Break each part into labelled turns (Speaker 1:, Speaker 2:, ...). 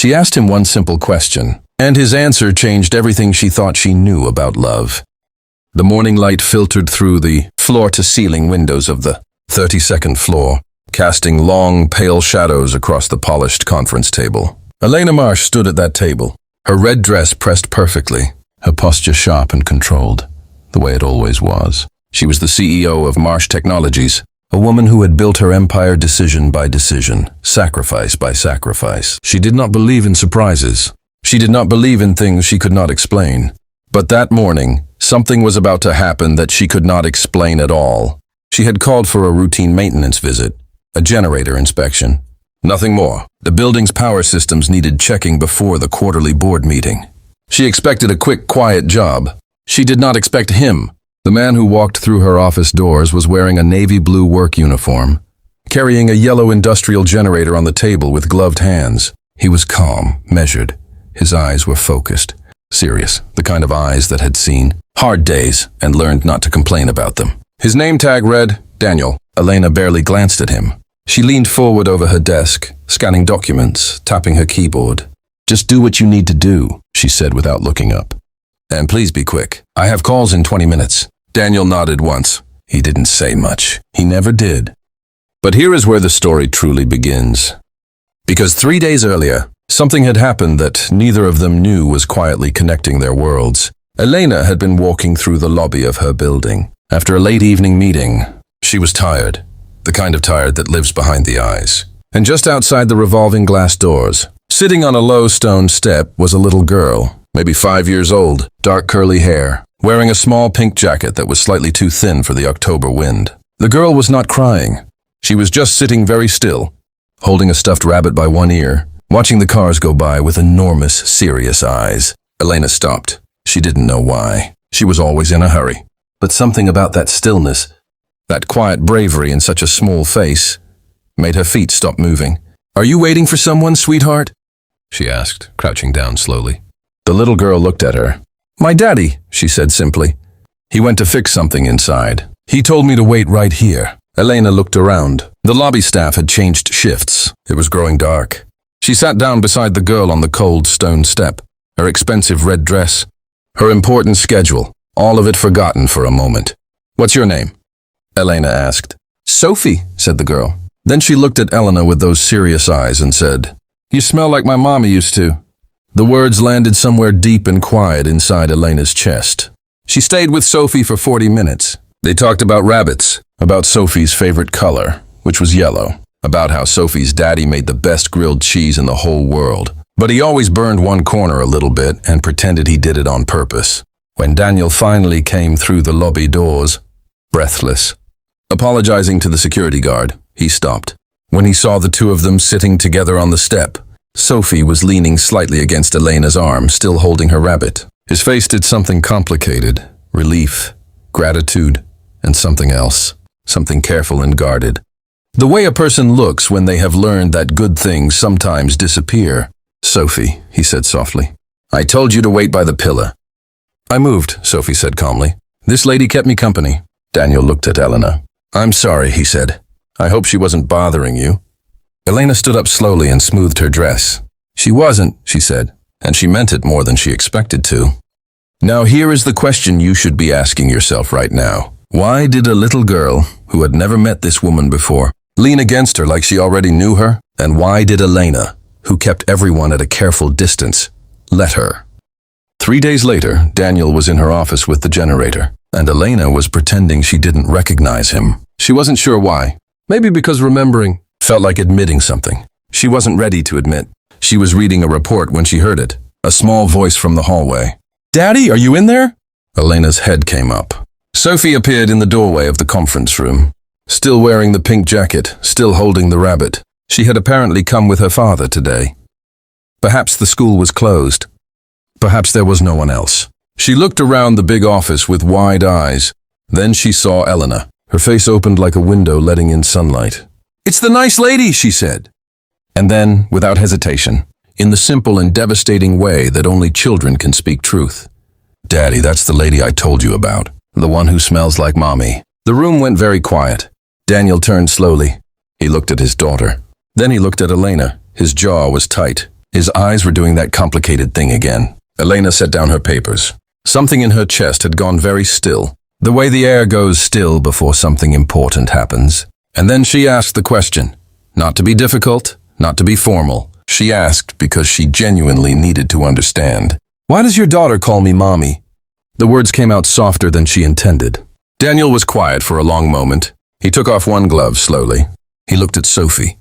Speaker 1: She asked him one simple question, and his answer changed everything she thought she knew about love. The morning light filtered through the floor-to-ceiling windows of the 32nd floor, casting long, pale shadows across the polished conference table. Elena Marsh stood at that table, her red dress pressed perfectly, her posture sharp and controlled, the way it always was. She was the CEO of Marsh Technologies, a woman who had built her empire decision by decision, sacrifice by sacrifice. She did not believe in surprises. She did not believe in things she could not explain. But that morning, something was about to happen that she could not explain at all. She had called for a routine maintenance visit, a generator inspection. Nothing more. The building's power systems needed checking before the quarterly board meeting. She expected a quick, quiet job. She did not expect him. The man who walked through her office doors was wearing a navy blue work uniform, carrying a yellow industrial generator on the table with gloved hands. He was calm, measured. His eyes were focused, serious, the kind of eyes that had seen hard days and learned not to complain about them. His name tag read, Daniel. Elena barely glanced at him. She leaned forward over her desk, scanning documents, tapping her keyboard. "Just do what you need to do," she said without looking up. "And please be quick. I have calls in 20 minutes. Daniel nodded once. He didn't say much. He never did. But here is where the story truly begins. Because 3 days earlier, something had happened that neither of them knew was quietly connecting their worlds. Elena had been walking through the lobby of her building. After a late evening meeting, she was tired, the kind of tired that lives behind the eyes. And just outside the revolving glass doors, sitting on a low stone step, was a little girl, maybe 5 years old, dark curly hair, wearing a small pink jacket that was slightly too thin for the October wind. The girl was not crying. She was just sitting very still, holding a stuffed rabbit by one ear, watching the cars go by with enormous, serious eyes. Elena stopped. She didn't know why. She was always in a hurry. But something about that stillness, that quiet bravery in such a small face, made her feet stop moving. "Are you waiting for someone, sweetheart?" she asked, crouching down slowly. The little girl looked at her. "My daddy," she said simply. "He went to fix something inside. He told me to wait right here." Elena looked around. The lobby staff had changed shifts. It was growing dark. She sat down beside the girl on the cold stone step, her expensive red dress, her important schedule, all of it forgotten for a moment. "What's your name?" Elena asked. "Sophie," said the girl. Then she looked at Elena with those serious eyes and said, "You smell like my mommy used to." The words landed somewhere deep and quiet inside Elena's chest. She stayed with Sophie for 40 minutes. They talked about rabbits, about Sophie's favorite color, which was yellow, about how Sophie's daddy made the best grilled cheese in the whole world, but he always burned one corner a little bit and pretended he did it on purpose. When Daniel finally came through the lobby doors, breathless, apologizing to the security guard, he stopped. When he saw the two of them sitting together on the step, Sophie was leaning slightly against Elena's arm, still holding her rabbit. His face did something complicated, relief, gratitude, and something else, something careful and guarded. The way a person looks when they have learned that good things sometimes disappear. "Sophie," he said softly, "I told you to wait by the pillar." "I moved," Sophie said calmly. "This lady kept me company." Daniel looked at Elena. "I'm sorry," he said. "I hope she wasn't bothering you." Elena stood up slowly and smoothed her dress. "She wasn't," she said, and she meant it more than she expected to. Now here is the question you should be asking yourself right now. Why did a little girl, who had never met this woman before, lean against her like she already knew her? And why did Elena, who kept everyone at a careful distance, let her? 3 days later, Daniel was in her office with the generator, and Elena was pretending she didn't recognize him. She wasn't sure why. Maybe because remembering felt like admitting something. She wasn't ready to admit. She was reading a report when she heard it, a small voice from the hallway. "Daddy, are you in there?" Elena's head came up. Sophie appeared in the doorway of the conference room, still wearing the pink jacket, still holding the rabbit. She had apparently come with her father today. Perhaps the school was closed. Perhaps there was no one else. She looked around the big office with wide eyes. Then she saw Elena. Her face opened like a window letting in sunlight. "It's the nice lady," she said. And then, without hesitation, in the simple and devastating way that only children can speak truth, "Daddy, that's the lady I told you about, the one who smells like mommy." The room went very quiet. Daniel turned slowly. He looked at his daughter. Then he looked at Elena. His jaw was tight. His eyes were doing that complicated thing again. Elena set down her papers. Something in her chest had gone very still, the way the air goes still before something important happens. And then she asked the question, not to be difficult, not to be formal. She asked because she genuinely needed to understand. "Why does your daughter call me mommy?" The words came out softer than she intended. Daniel was quiet for a long moment. He took off one glove slowly. He looked at Sophie,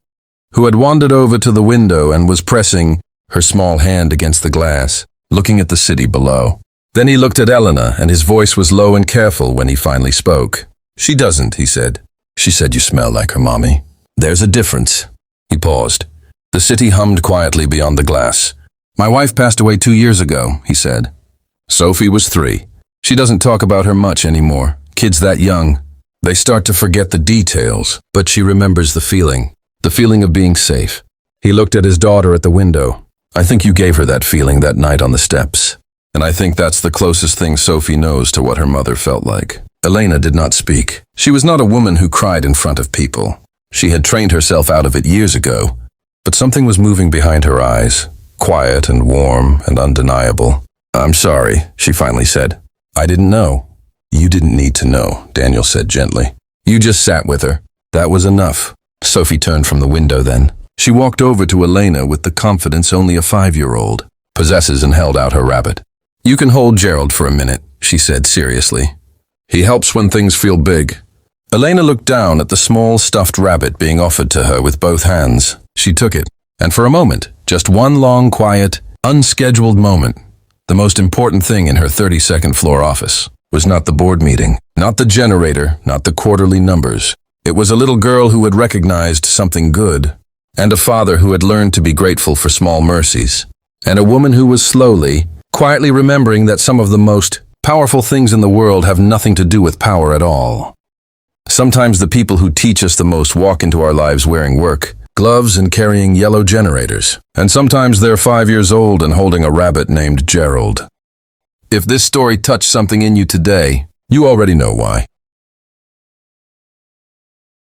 Speaker 1: who had wandered over to the window and was pressing her small hand against the glass, looking at the city below. Then he looked at Elena, and his voice was low and careful when he finally spoke. "She doesn't," he said. "She said you smell like her mommy. There's a difference." He paused. The city hummed quietly beyond the glass. "My wife passed away 2 years ago," he said. Sophie was 3. She doesn't talk about her much anymore. Kids that young, they start to forget the details, but she remembers the feeling of being safe. He looked at his daughter at the window. "I think you gave her that feeling that night on the steps. And I think that's the closest thing Sophie knows to what her mother felt like." Elena did not speak. She was not a woman who cried in front of people. She had trained herself out of it years ago, but something was moving behind her eyes, quiet and warm and undeniable. "I'm sorry," she finally said. "I didn't know." "You didn't need to know," Daniel said gently. "You just sat with her. That was enough." Sophie turned from the window then. She walked over to Elena with the confidence only a 5-year-old possesses and held out her rabbit. "You can hold Gerald for a minute," she said seriously. "He helps when things feel big." Elena looked down at the small stuffed rabbit being offered to her with both hands. She took it, and for a moment, just one long, quiet, unscheduled moment, the most important thing in her 32nd floor office was not the board meeting, not the generator, not the quarterly numbers. It was a little girl who had recognized something good, and a father who had learned to be grateful for small mercies, and a woman who was slowly, quietly remembering that some of the most powerful things in the world have nothing to do with power at all. Sometimes the people who teach us the most walk into our lives wearing work gloves and carrying yellow generators, and sometimes they're 5 years old and holding a rabbit named Gerald. If this story touched something in you today, you already know why.